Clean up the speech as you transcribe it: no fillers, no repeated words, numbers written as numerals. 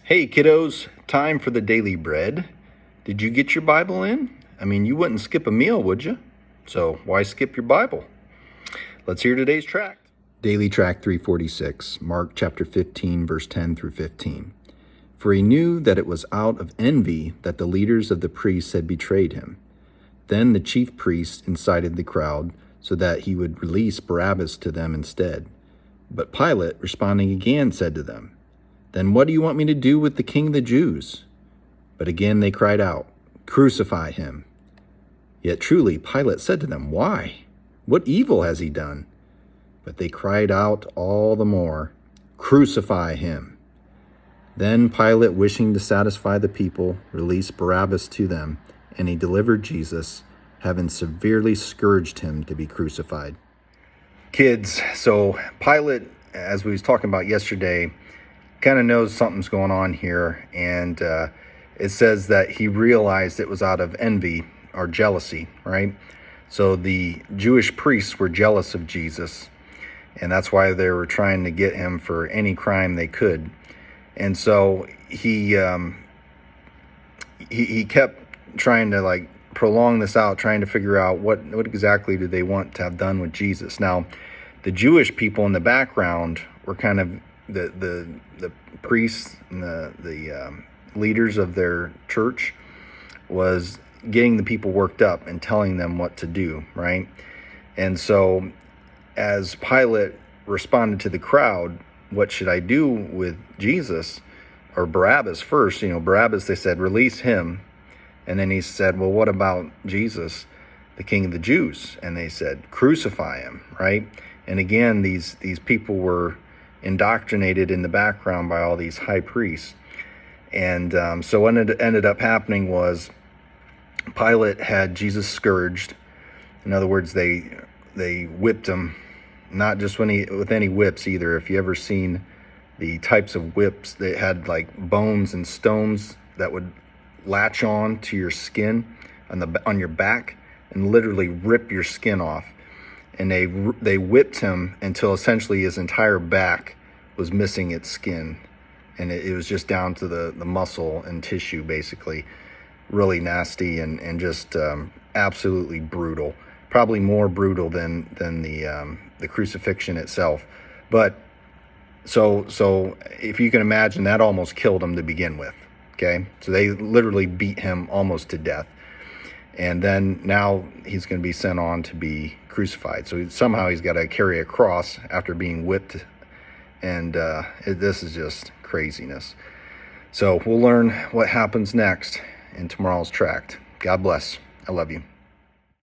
Hey kiddos, time for the daily bread. Did you get your Bible in? I mean, you wouldn't skip a meal, would you? So why skip your Bible? Let's hear today's tract. Daily Tract 346, Mark chapter 15, verse 10 through 15. For he knew that it was out of envy that the leaders of the priests had betrayed him. Then the chief priests incited the crowd so that he would release Barabbas to them instead. But Pilate, responding again, said to them, "Then what do you want me to do with the king of the Jews?" But again they cried out, "Crucify him." Yet truly Pilate said to them, "Why? What evil has he done?" But they cried out all the more, "Crucify him." Then Pilate, wishing to satisfy the people, released Barabbas to them, and he delivered Jesus, having severely scourged him to be crucified. Kids, so Pilate, as we was talking about yesterday, kind of knows something's going on here, and it says that he realized it was out of envy or jealousy, right? So the Jewish priests were jealous of Jesus, and that's why they were trying to get him for any crime they could. And so he kept trying to prolong this out, trying to figure out what exactly do they want to have done with Jesus. Now, the Jewish people in the background were kind of the priests and the leaders of their church was getting the people worked up and telling them what to do, right? And so as Pilate responded to the crowd, what should I do with Jesus or Barabbas first? Barabbas, they said, release him. And then he said, well, what about Jesus, the King of the Jews? And they said, crucify him, right? And again, these people were indoctrinated in the background by all these high priests. And so what ended up happening was Pilate had Jesus scourged. In other words, they whipped him, not just with any whips either. If you ever seen the types of whips, they had like bones and stones that would latch on to your skin on your back and literally rip your skin off. And they whipped him until essentially his entire back was missing its skin, and it was just down to the muscle and tissue, basically. Really nasty and just absolutely brutal. Probably more brutal than the crucifixion itself. But so if you can imagine, that almost killed him to begin with. Okay, so they literally beat him almost to death. And then now he's going to be sent on to be crucified. So somehow he's got to carry a cross after being whipped. And this is just craziness. So we'll learn what happens next in tomorrow's tract. God bless. I love you.